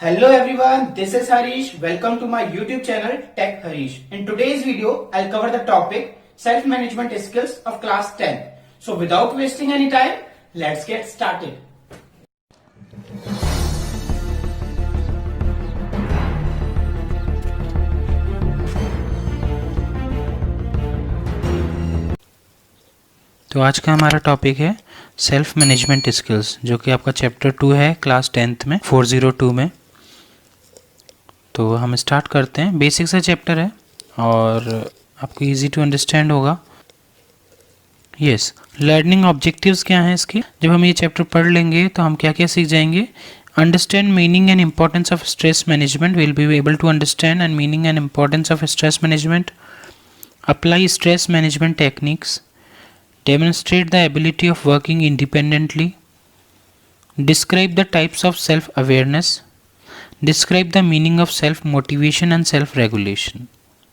Hello everyone, this is Harish. Welcome to my YouTube channel Tech Harish. In today's video, I'll cover the topic self-management skills of class 10. So without wasting any time, let's get started. तो आज का हमारा topic है self management skills, जो कि आपका chapter 2 है class 10th में 402 में। तो हम स्टार्ट करते हैं। बेसिक सा चैप्टर है और आपको इजी टू अंडरस्टैंड होगा। लर्निंग ऑब्जेक्टिव्स क्या हैं इसके। जब हम ये चैप्टर पढ़ लेंगे तो हम क्या क्या सीख जाएंगे। Understand meaning and importance of stress management, will be able to understand and meaning and importance of stress management, apply stress management techniques, demonstrate the ability of working independently, describe the types of self-awareness, describe the meaning of self-motivation and self-regulation।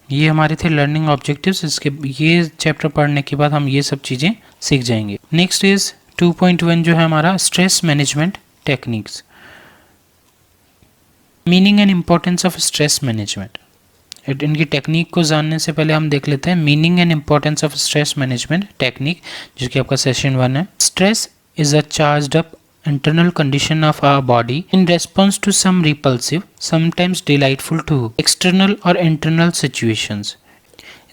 ये हमारे थे learning objectives. इसके ये chapter पढ़ने के बाद हम ये सब चीज़ें सीख जाएंगे। नेक्स्ट इज 2.1 जो है हमारा stress management techniques, meaning and importance of stress management. इनकी टेक्निक को जानने से पहले हम देख लेते हैं meaning and importance of stress management technique, जो कि आपका सेशन 1 है। Stress is a charged up internal condition of our body in response to some repulsive, sometimes delightful too, external or internal situations।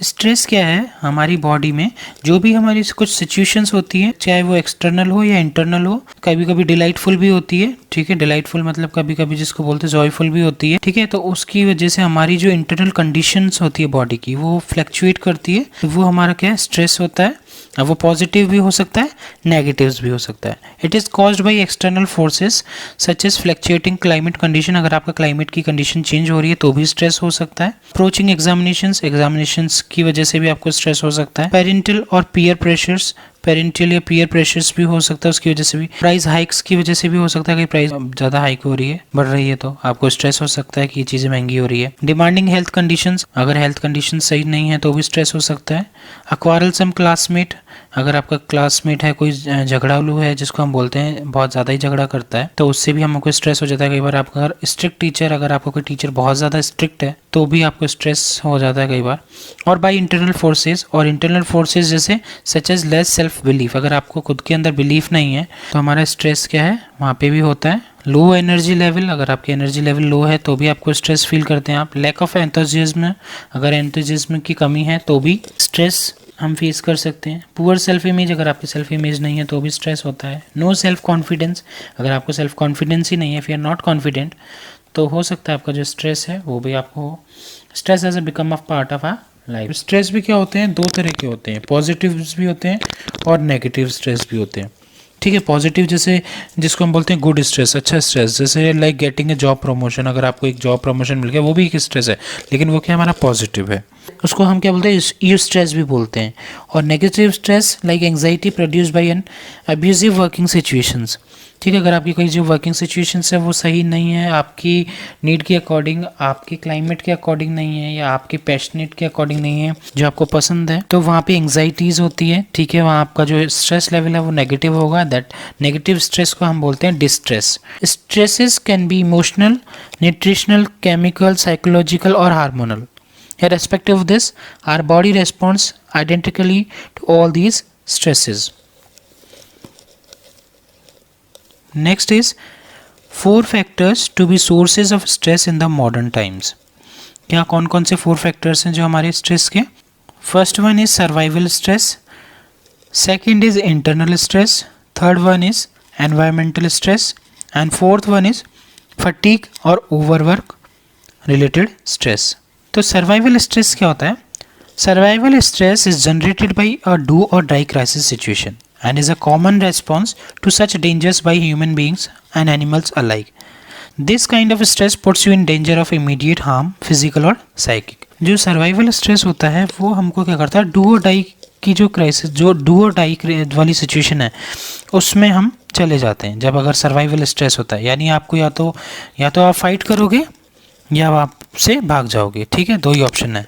Stress क्या है हमारी body में, जो भी हमारी कुछ सिचुएशंस होती है, चाहे वो एक्सटर्नल हो या इंटरनल हो, कभी कभी डिलाइटफुल भी होती है, ठीक है। डिलाइटफुल मतलब कभी कभी जिसको बोलते हैं जॉयफुल भी होती है, ठीक है। तो उसकी वजह से हमारी जो इंटरनल कंडीशंस होती है बॉडी की, वो फ्लक्चुएट करती है। वो हमारा क्या है, स्ट्रेस होता है। अब वो पॉजिटिव भी हो सकता है, नेगेटिव्स भी हो सकता है। It is caused by external forces such as fluctuating climate condition. अगर आपका क्लाइमेट की कंडीशन चेंज हो रही है तो भी स्ट्रेस हो सकता है। अप्रोचिंग एग्जामिनेशंस की वजह से भी आपको स्ट्रेस हो सकता है। पेरेंटल और पीयर प्रेशर्स, पेरेंटल या पीयर प्रेशर्स भी हो सकता है, उसकी वजह से भी। प्राइस हाइक्स की वजह से भी हो सकता है कि प्राइस ज़्यादा हाइक हो रही है, बढ़ रही है, तो आपको स्ट्रेस हो सकता है कि ये चीज़ें महंगी हो रही है। डिमांडिंग हेल्थ कंडीशंस, अगर हेल्थ कंडीशन सही नहीं है तो भी स्ट्रेस हो सकता है। अक्वारलसम क्लासमेट, अगर आपका क्लासमेट है कोई झगड़ालू है, जिसको हम बोलते हैं बहुत ज़्यादा ही झगड़ा करता है, तो उससे भी हमको स्ट्रेस हो जाता है। कई बार आपका अगर स्ट्रिक्ट टीचर, अगर आपका कोई टीचर बहुत ज़्यादा स्ट्रिक्ट है तो भी आपको स्ट्रेस हो जाता है कई बार। और बाई इंटरनल फोर्सेज, और इंटरनल फोर्सेज जैसे such as less self belief, अगर आपको खुद के अंदर बिलीफ नहीं है तो हमारा स्ट्रेस क्या है, वहाँ पे भी होता है। लो एनर्जी लेवल, अगर आपकी एनर्जी लेवल लो है तो भी आपको स्ट्रेस फील करते हैं आप। लैक ऑफ एंथुसियाज्म, अगर एंथुसियाज्म की कमी है तो भी स्ट्रेस हम फेस कर सकते हैं। पुअर सेल्फ इमेज, अगर आपकी सेल्फ इमेज नहीं है तो भी स्ट्रेस होता है। नो सेल्फ कॉन्फिडेंस, अगर आपको सेल्फ कॉन्फिडेंस ही नहीं है, फिर नॉट कॉन्फिडेंट, तो हो सकता है आपका जो स्ट्रेस है वो भी आपको हो। Stress as a become a part of our life. Stress भी क्या होते हैं, दो तरह के होते हैं, पॉजिटिव्स भी होते हैं और नेगेटिव स्ट्रेस भी होते हैं, ठीक है। पॉजिटिव जैसे जिसको हम बोलते हैं गुड स्ट्रेस, अच्छा स्ट्रेस, जैसे like getting a job promotion, अगर आपको एक जॉब प्रमोशन मिल गया वो भी एक स्ट्रेस है, लेकिन वो क्या हमारा पॉजिटिव है, उसको हम क्या बोलते हैं, यू स्ट्रेस भी बोलते हैं। और negative stress like anxiety produced by N abusive working situations, ठीक है। अगर आपकी कोई जो वर्किंग सिचुएशंस है वो सही नहीं है, आपकी नीड के अकॉर्डिंग, आपके क्लाइमेट के अकॉर्डिंग नहीं है, या आपके पैशनेट के अकॉर्डिंग नहीं है, जो आपको पसंद है, तो वहाँ पे एंग्जाइटीज़ होती है, ठीक है। वहाँ आपका जो स्ट्रेस लेवल है वो नेगेटिव होगा। दैट नेगेटिव स्ट्रेस को हम बोलते हैं distress. Stresses can be emotional, nutritional, chemical, psychological और hormonal. Irrespective of this, our body responds identically to all these stresses. Next is 4 factors to be sources of stress in the modern times. क्या कौन कौन से 4 factors हैं जो हमारे stress के। First one is survival stress, second is internal stress, third one is environmental stress and fourth one is fatigue और overwork related stress. तो सर्वाइवल स्ट्रेस क्या होता है। Survival stress is generated by a do or die crisis situation and is a common response to such dangers by human beings and animals alike. This kind of stress puts you in danger of immediate harm, physical और psychic। जो survival stress होता है वो हमको क्या करता है, do or die की जो क्राइसिस, जो डू और डाई वाली सिचुएशन है उसमें हम चले जाते हैं जब अगर सर्वाइवल स्ट्रेस होता है। यानी आपको या तो आप फाइट करोगे या आप से भाग जाओगे, ठीक है, दो ही ऑप्शन है।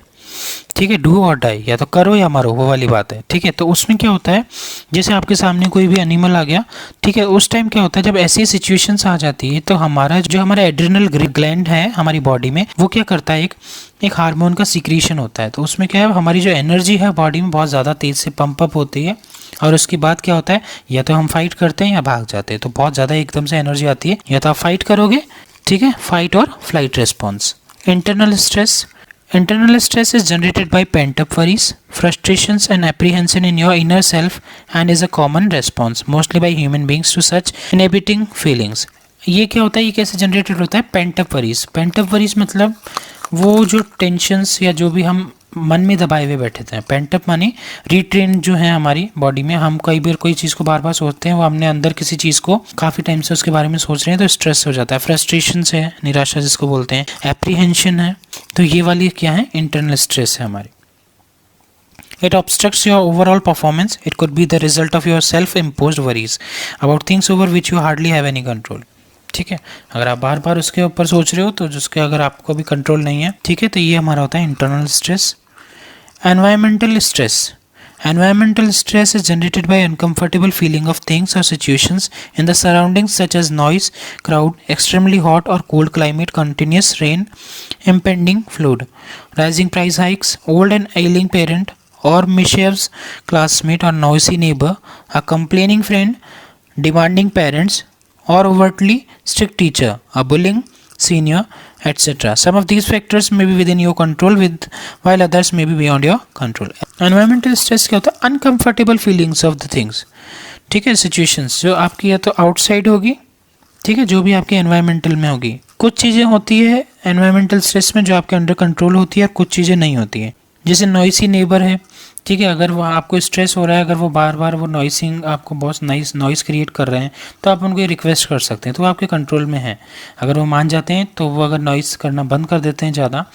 ठीक है, डू और डाई, या तो करो या मरो, वो वाली बात है। ठीक है, तो उसमें क्या होता है, जैसे आपके सामने कोई भी एनिमल आ गया, ठीक है, उस टाइम क्या होता है, जब ऐसी सिचुएशंस आ जाती है तो हमारा एड्रिनल ग्लैंड है हमारी बॉडी में, वो क्या करता है, एक हार्मोन का सिक्रीशन होता है। तो उसमें क्या है, हमारी जो एनर्जी है बॉडी में बहुत ज़्यादा तेज़ से पंप अप होती है, और उसके बाद क्या होता है, या तो हम फाइट करते हैं या भाग जाते हैं। तो बहुत ज़्यादा एकदम से एनर्जी आती है, या तो आप फाइट करोगे, ठीक है, फाइट और flight response. Internal stress is generated by pent-up worries, frustrations, and apprehension in your inner self, and is a common response, mostly by human beings, to such inhibiting feelings. ये क्या होता है, ये कैसे जनरेटेड होता है, pent-up worries. Pent-up worries मतलब वो जो टेंशन्स या जो भी हम मन में दबाए हुए बैठे थे, पेंटअप माने रिट्रेन जो है हमारी बॉडी में, हम कई बार कोई चीज़ को बार बार सोचते हैं, वो हमने अंदर किसी चीज़ को काफ़ी टाइम से उसके बारे में सोच रहे हैं, तो स्ट्रेस हो जाता है। फ्रस्ट्रेशन है, निराशा जिसको बोलते हैं, एप्रीहेंशन है, तो ये वाली क्या है, इंटरनल स्ट्रेस है हमारी। It obstructs your overall performance. It could be the result of your self-imposed worries about things over which you hardly have any control. ठीक है, अगर आप बार बार उसके ऊपर सोच रहे हो तो जिसके अगर आपको भी कंट्रोल नहीं है, ठीक है, तो ये हमारा होता है internal stress. Environmental stress. Environmental stress is generated by uncomfortable feeling of things or situations in the surroundings such as noise, crowd, extremely hot or cold climate, continuous rain, impending flood, rising price hikes, old and ailing parent or mischievous classmate or noisy neighbor, a complaining friend, demanding parents, or overtly strict teacher, a bullying senior, etc. Some of these factors may be within your control while others may be beyond your control. Environmental stress क्या होता है, uncomfortable feelings of the things, ठीक है, situations जो आपकी या तो outside होगी, ठीक है, जो भी आपके एनवायरमेंटल में होगी। कुछ चीज़ें होती है एनवायरमेंटल स्ट्रेस में जो आपके अंडर कंट्रोल होती है, और कुछ चीज़ें नहीं होती है। जैसे नॉइसी नेबर है, ठीक है, अगर वो आपको स्ट्रेस हो रहा है, अगर वो बार बार वो नॉइसिंग आपको बहुत नॉइस क्रिएट कर रहे हैं, तो आप उनको रिक्वेस्ट कर सकते हैं, तो वो आपके कंट्रोल में है। अगर वो मान जाते हैं तो वो अगर नॉइस करना बंद कर देते हैं, ज़्यादा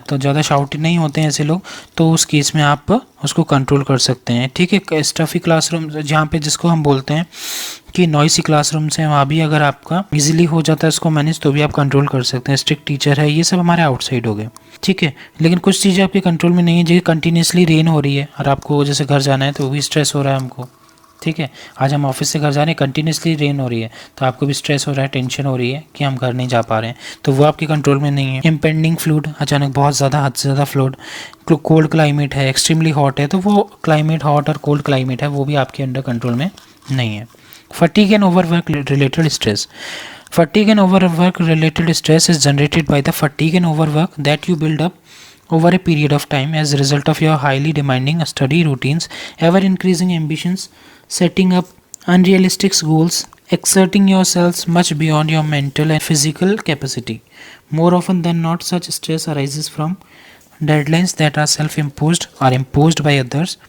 तो ज़्यादा शाउट नहीं होते हैं ऐसे लोग, तो उस केस में आप उसको कंट्रोल कर सकते हैं। ठीक है, स्टफी क्लासरूम जहाँ पे जिसको हम बोलते हैं कि नॉइसी क्लासरूम्स हैं, वहाँ भी अगर आपका इजीली हो जाता है इसको मैनेज, तो भी आप कंट्रोल कर सकते हैं। स्ट्रिक्ट टीचर है, ये सब हमारे आउटसाइड हो गए, ठीक है। लेकिन कुछ चीज़ें आपके कंट्रोल में नहीं है, जैसे कंटिन्यूसली रेन हो रही है और आपको जैसे घर जाना है तो वो भी स्ट्रेस हो रहा है हमको, ठीक है। आज हम ऑफिस से घर जा रहे हैं, कंटिन्यूसली रेन हो रही है, तो आपको भी स्ट्रेस हो रहा है, टेंशन हो रही है कि हम घर नहीं जा पा रहे हैं, तो वो आपके कंट्रोल में नहीं है। इम्पेंडिंग फ्लूड, अचानक बहुत ज़्यादा हद से ज़्यादा फ्लूड, कोल्ड क्लाइमेट है, एक्सट्रीमली हॉट है, तो वो क्लाइमेट हॉट और कोल्ड क्लाइमेट है, वो भी आपके अंडर कंट्रोल में नहीं है। Fatigue and overwork related stress. Fatigue and overwork related stress is generated by the fatigue and overwork that you build up over a period of time as a result of your highly demanding study routines, ever increasing ambitions, setting up unrealistic goals, exerting yourselves much beyond your mental and physical capacity. More often than not, such stress arises from deadlines that are self-imposed or imposed by others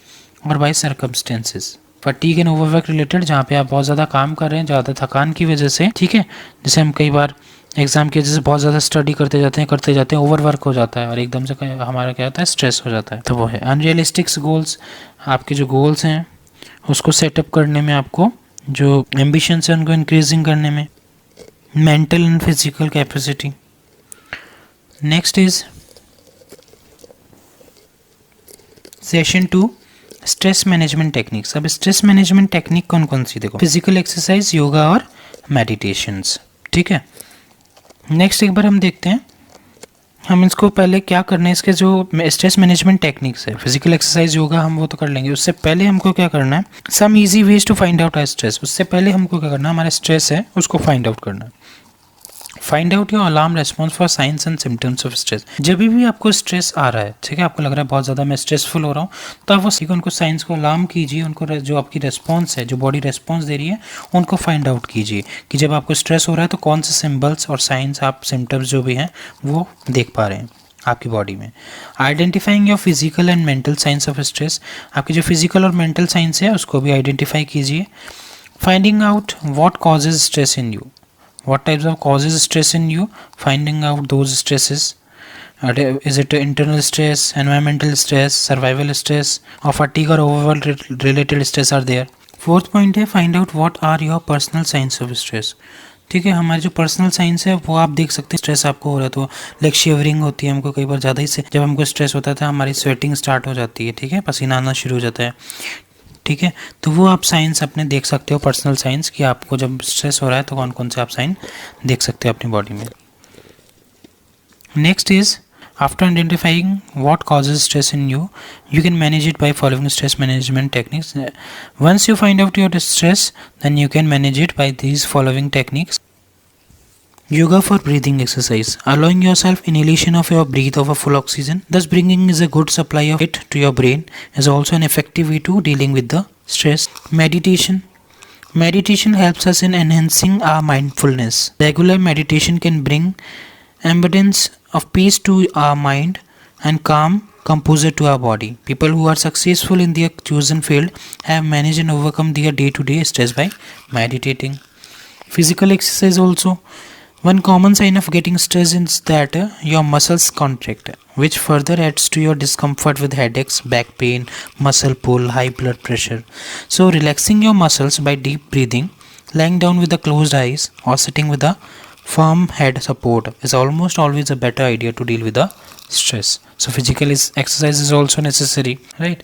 or by circumstances. Fatigue and overwork related, जहाँ पे आप बहुत ज़्यादा काम कर रहे हैं, ज़्यादा थकान की वजह से, ठीक है। जैसे हम कई बार एग्जाम की वजह से बहुत ज़्यादा स्टडी करते जाते हैं, ओवरवर्क हो जाता है और एकदम से हमारा क्या होता है, स्ट्रेस हो जाता है, तो वो है। अनरियलिस्टिक गोल्स, आपके जो गोल्स हैं उसको सेटअप करने में, आपको जो एम्बिशंस हैं उनको इंक्रीजिंग करने में। Mental and physical capacity. Next is session 2, stress management techniques. अब स्ट्रेस मैनेजमेंट टेक्निक कौन कौन सी, देखो, फिजिकल एक्सरसाइज, योगा और मेडिटेशंस, ठीक है। नेक्स्ट एक बार हम देखते हैं, हम इसको पहले क्या करना है, इसके जो स्ट्रेस मैनेजमेंट टेक्निक्स है, फिजिकल एक्सरसाइज, योगा, हम वो तो कर लेंगे। उससे पहले हमको क्या करना है, some easy ways to find out our stress. उससे पहले हमको क्या करना है, हमारा स्ट्रेस है उसको फाइंड आउट करना है। Find out your alarm response for science and symptoms of stress. जब भी आपको स्ट्रेस आ रहा है, ठीक है, आपको लग रहा है बहुत ज़्यादा मैं स्ट्रेसफुल हो रहा हूँ, तो आप वो उनको साइंस को अलार्म कीजिए, उनको जो आपकी रेस्पॉन्स है, जो बॉडी रेस्पॉन्स दे रही है, उनको फाइंड आउट कीजिए कि जब आपको स्ट्रेस हो रहा है तो कौन से सिम्बल्स और साइंस, आप सिम्टम्स जो भी हैं वो देख पा रहे हैं आपकी बॉडी में। Identifying your physical and mental science of stress, आपकी जो फिजिकल और मेंटल साइंस है उसको भी आइडेंटिफाई कीजिए। Finding out what causes stress in you, what types of causes stress in you, finding out those stresses. Is it internal stress, environmental stress, survival stress, or fatigue or overwork related stress are there? Fourth point है, find out what are your personal signs of stress. ठीक है। हमारे जो personal science है वो आप देख सकते हैं। स्ट्रेस आपको हो रहा है तो लाइक शिवरिंग होती है हमको कई बार ज़्यादा ही से, जब हमको स्ट्रेस होता था हमारी स्वेटिंग स्टार्ट हो जाती है, ठीक है, पसीना आना शुरू हो जाता है, ठीक है। तो वो आप साइंस अपने देख सकते हो, पर्सनल साइंस, कि आपको जब स्ट्रेस हो रहा है तो कौन कौन से आप साइन देख सकते हो अपनी बॉडी में। Next is after identifying what causes stress in you, you can manage it by following stress management techniques. Once you find out your stress, then you can manage it by these following techniques. Yoga for breathing exercise, allowing yourself inhalation of your breath of a full oxygen, thus bringing is a good supply of it to your brain, is also an effective way to dealing with the stress. Meditation helps us in enhancing our mindfulness. Regular meditation can bring abundance of peace to our mind and calm composure to our body. People who are successful in their chosen field have managed and overcome their day-to-day stress by meditating. Physical exercise also. One common sign of getting stressed is that your muscles contract, which further adds to your discomfort with headaches, back pain, muscle pull, high blood pressure. So relaxing your muscles by deep breathing, lying down with the closed eyes, or sitting with a firm head support is almost always a better idea to deal with the stress. So physical exercise is also necessary, right?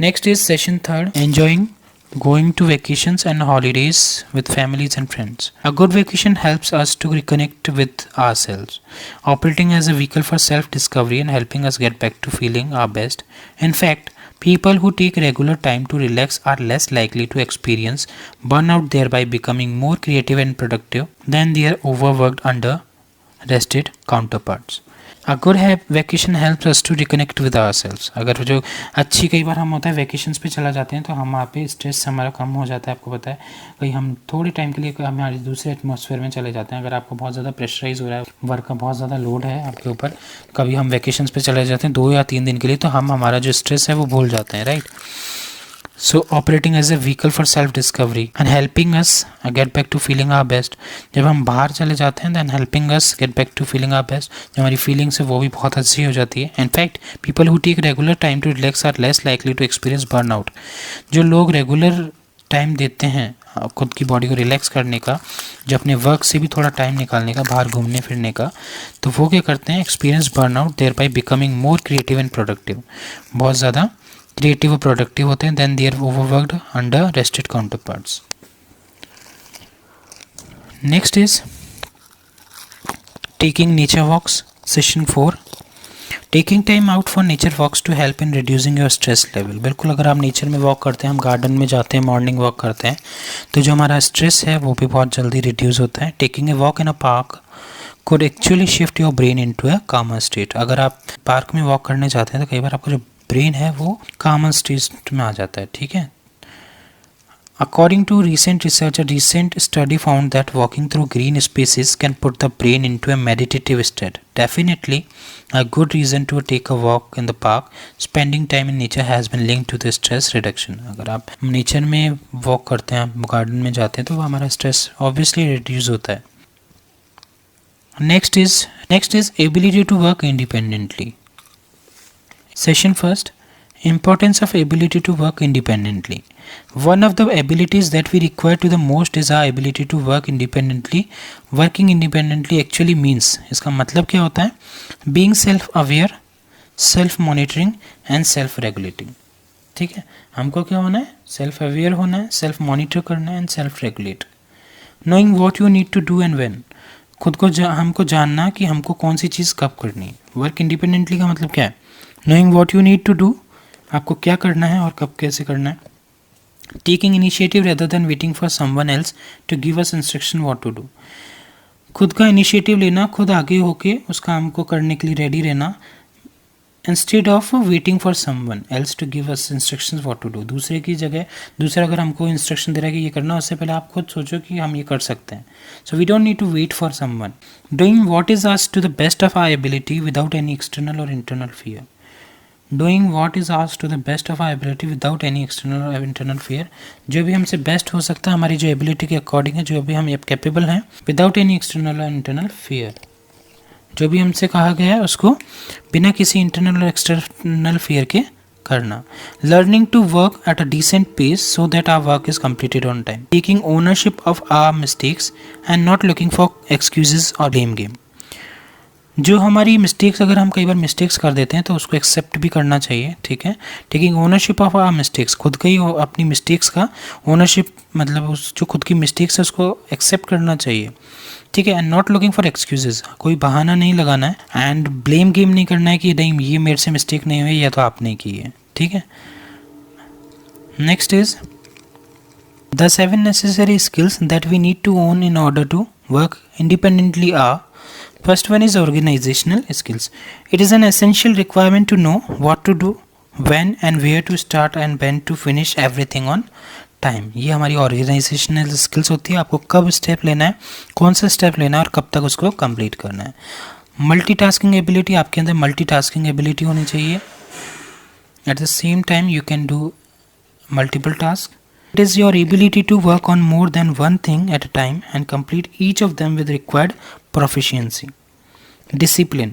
Next is session third, enjoying going to vacations and holidays with families and friends. A good vacation helps us to reconnect with ourselves, operating as a vehicle for self-discovery and helping us get back to feeling our best. In fact, people who take regular time to relax are less likely to experience burnout, thereby becoming more creative and productive than their overworked, under-rested counterparts. A good vacation helps us to reconnect with ourselves. अगर जो अच्छी, कई बार हम होता है vacations पे चला जाते हैं तो हम वहाँ पे स्ट्रेस हमारा कम हो जाता है, आपको पता है। कहीं हम थोड़े टाइम के लिए हमारे दूसरे एटमॉस्फेयर में चले जाते हैं। अगर आपको बहुत ज़्यादा प्रेशराइज हो रहा है, वर्क का बहुत ज़्यादा लोड है आपके ऊपर, कभी हम वैकेशंस पे चले जाते हैं 2 या 3 दिन के लिए, तो हम हमारा जो स्ट्रेस है वो भूल जाते हैं, right. So operating as a vehicle for self discovery and helping us get back to feeling our best. जब हम बाहर चले जाते हैं then helping us get back to feeling our best, जो हमारी फीलिंग्स है वो भी बहुत अच्छी हो जाती है. In fact, people who take regular time to relax are less likely to experience burnout. जो लोग रेगुलर टाइम देते हैं खुद की बॉडी को रिलैक्स करने का, जो अपने वर्क से भी थोड़ा टाइम निकालने का, बाहर घूमने फिरने का, तो वो क्या करते हैं, experience burnout, thereby becoming more creative and productive. बहुत ज़्यादा क्रिएटिव और प्रोडक्टिव होते हैं than their overworked under rested counterparts. Next is taking nature walks. Session 4, taking time out for nature walks to help in reducing your stress level. बिल्कुल, अगर आप nature में walk करते हैं, हम गार्डन में जाते हैं, मॉर्निंग वॉक करते हैं, तो जो हमारा स्ट्रेस है वो भी बहुत जल्दी रिड्यूस होता है. Taking a walk in a park could actually shift your brain into a calmer state. अगर आप पार्क में वॉक करने जाते हैं तो कई बार आपका जो ब्रेन है वो calmer state में आ जाता है, ठीक है. According to recent research, a recent study found that walking through green spaces can put the brain into a meditative state. Definitely a good reason to take a walk in the park. Spending time in nature has been linked to the stress reduction. अगर आप nature में walk करते हैं, garden में जाते हैं, तो वो हमारा स्ट्रेस ऑब्वियसली रिड्यूस होता है. Next is ability to work independently. Session first, importance of ability to work independently. One of the abilities that we require to the most is our ability to work independently. Working independently actually means, इसका मतलब क्या होता है, being self-aware, self-monitoring and self-regulating. ठीक है, हमको क्या होना है, self-aware होना है, self-monitor करना है and self-regulate. Knowing what you need to do and when. खुद को हमको जानना कि हमको कौन सी चीज़ कब करनी है. वर्क इंडिपेंडेंटली का मतलब क्या है, knowing what you need to do, आपको क्या करना है और कब कैसे करना है. Taking initiative rather than waiting for someone else to give us instruction what to do. खुद का इनिशिएटिव लेना, खुद आगे होके उस काम को करने के लिए रेडी रहना, instead of waiting for someone else to give us instructions what to do. दूसरे की जगह दूसरा अगर हमको इंस्ट्रक्शन दे रहा है कि ये करना, उससे पहले आप खुद सोचो कि हम ये कर सकते हैं. So we don't need to wait for someone. Doing what is asked to the best of our ability without any external or internal fear. Doing what is asked to the best of our ability without any external or internal fear. जो भी हमसे best हो सकता है हमारी जो ability के according है, जो भी हम कैपेबल हैं, without any external or internal fear. जो भी हमसे कहा गया है उसको बिना किसी इंटरनल और एक्सटर्नल फियर के करना, learning to work at a decent pace so that our work is completed on time, taking ownership of our mistakes and not looking for excuses और ब्लेम गेम। जो हमारी मिस्टेक्स, अगर हम कई बार mistakes कर देते हैं तो उसको एक्सेप्ट भी करना चाहिए, ठीक है। Taking ownership of our mistakes, खुद का ही अपनी मिस्टेक्स का ओनरशिप, मतलब उस जो खुद की मिस्टेक्स है उसको एक्सेप्ट करना चाहिए, ठीक है। And not looking for excuses, कोई बहाना नहीं लगाना है। एंड ब्लेम गेम नहीं करना है कि नहीं ये मेरे से मिस्टेक नहीं हुई या तो आपने की है, ठीक है। Next is the 7 necessary skills that we need to own in order to work independently are. First one is organizational skills. It is an essential requirement to know what to do, when and where to start and when to finish everything on time. ये हमारी organisational skills होती है, आपको कब step लेना है, कौन सा स्टेप लेना है और कब तक उसको कंप्लीट करना है। मल्टीटास्किंग एबिलिटी, आपके अंदर मल्टीटास्किंग एबिलिटी होनी चाहिए। At the same time you can do multiple task. It is your ability to work on more than one thing at a time and complete each of them with required proficiency. Discipline.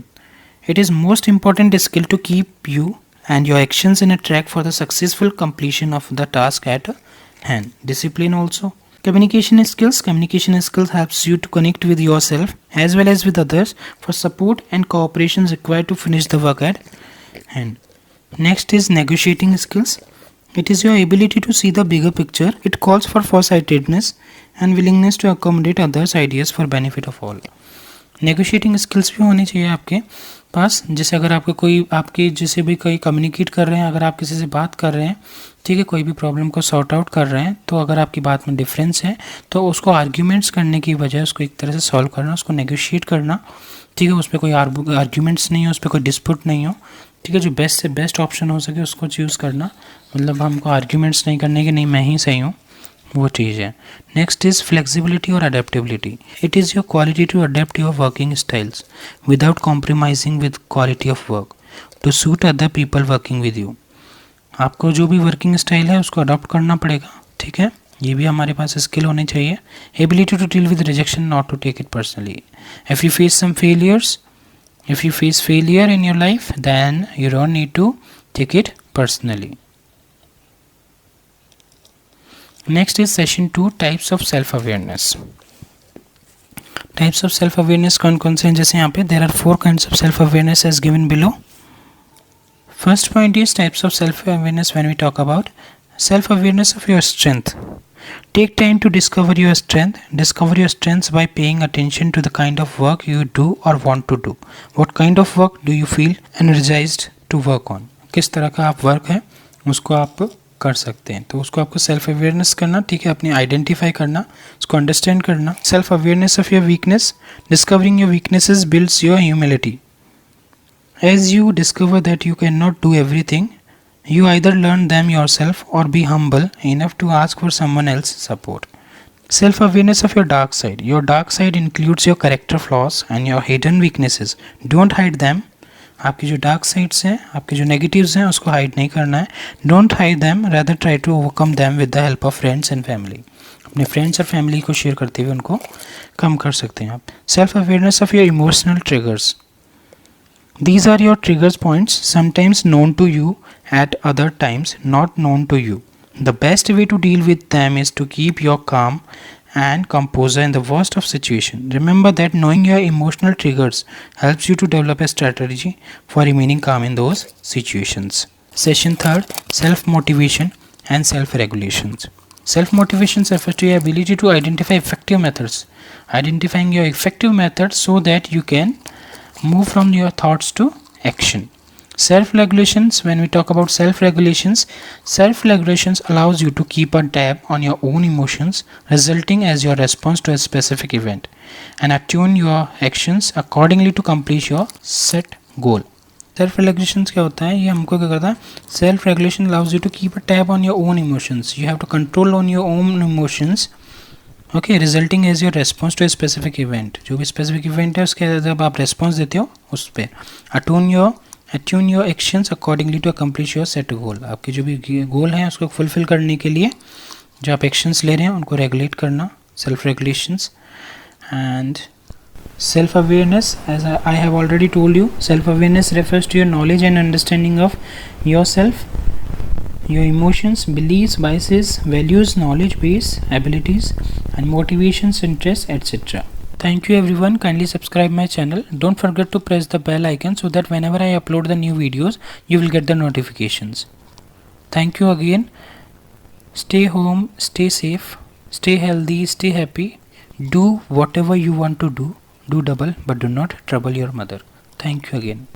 It is most important skill to keep you and your actions in a track for the successful completion of the task at hand. Discipline also. Communication skills. Communication skills helps you to connect with yourself as well as with others for support and cooperation required to finish the work at hand. Next is negotiating skills. It is your ability to see the bigger picture. It calls for foresightedness and willingness to accommodate others' ideas for benefit of all. Negotiating skills भी होनी चाहिए आपके पास। जैसे अगर आपके कोई, आपके जैसे भी कोई कम्युनिकेट कर रहे हैं, अगर आप किसी से बात कर रहे हैं, ठीक है, कोई भी प्रॉब्लम को सॉर्ट आउट कर रहे हैं, तो अगर आपकी बात में डिफरेंस है तो उसको आर्ग्यूमेंट्स करने की बजाय उसको एक तरह से सॉल्व करना, उसको नेगोशिएट करना, ठीक है। उस पर कोई आर्ग्यूमेंट्स नहीं हो, उस पर कोई डिस्प्यूट नहीं हो, ठीक है। जो बेस्ट से बेस्ट ऑप्शन हो सके उसको चूज़ करना, मतलब हमको आर्ग्यूमेंट्स नहीं करने कि नहीं मैं ही सही हूँ, वो चीज़ है। नेक्स्ट इज़ फ्लेक्सिबिलिटी और adaptability. It is your quality to adapt your working styles without compromising with quality of work to suit other people working with you. आपको जो भी वर्किंग स्टाइल है उसको अडॉप्ट करना पड़ेगा, ठीक है. ये भी हमारे पास स्किल होनी चाहिए. Ability to deal with rejection, not to take it personally. If you face some failures, if you face failure in your life, then you don't need to take it personally. Next is session 2, types of self awareness. Types of self awareness कौन कौन से हैं? जैसे यहाँ पे there are 4 kinds of self awareness as given below. First point is types of self awareness. When we talk about self awareness of your strength, take time to discover your strength. Discover your strengths by paying attention to the kind of work you do or want to do. What kind of work do you feel energized to work on? किस तरह का आप work है उसको आप कर सकते हैं, तो उसको आपको सेल्फ अवेयरनेस करना, ठीक है, अपनी आइडेंटिफाई करना, उसको अंडरस्टैंड करना. Self awareness of your weakness. Discovering your weaknesses builds your humility. As you discover that you can not do everything, you either learn them yourself or be humble enough to ask for someone else's support. Self-awareness of your dark side. Your dark side includes your character flaws and your hidden weaknesses. Don't hide them. आपकी जो dark sides हैं, आपके जो negatives हैं, उसको hide नहीं करना है. Don't hide them, rather try to overcome them with the help of friends and family. अपने फ्रेंड्स और फैमिली को शेयर करते हुए उनको कम कर सकते हैं आप. Self awareness of your emotional triggers. These are your triggers points, sometimes known to you, at other times not known to you. The best way to deal with them is to keep your calm and composure in the worst of situation. Remember that knowing your emotional triggers helps you to develop a strategy for remaining calm in those situations. Session 3, self-motivation and self-regulations. Self-motivation refers to your ability to identify effective methods. Identifying your effective methods so that you can move from your thoughts to action. Self-regulations. When we talk about self-regulations allows you to keep a tab on your own emotions resulting as your response to a specific event and attune your actions accordingly to complete your set goal. Self-regulations क्या होता है? ये हमको क्या करता है? Self-regulation allows you to keep a tab on your own emotions. You have to control on your own emotions, okay, resulting as your response to a specific event. जो भी स्पेसिफिक इवेंट है उसके जब आप रेस्पॉन्स देते हो उस पर attune your actions accordingly to accomplish your set goal. आपके जो भी गोल हैं उसको फुलफिल करने के लिए जो आप एक्शंस ले रहे हैं उनको रेगुलेट करना. Self regulations and self awareness. As I have already told you, self awareness refers to your knowledge and understanding of your self. your emotions, beliefs, biases, values, knowledge base, abilities, and motivations, interests, etc. Thank you everyone. Kindly subscribe my channel. Don't forget to press the bell icon so that whenever I upload the new videos, you will get the notifications. Thank you again. Stay home, stay safe, stay healthy, stay happy. Do whatever you want to do. Do double, but do not trouble your mother. Thank you again.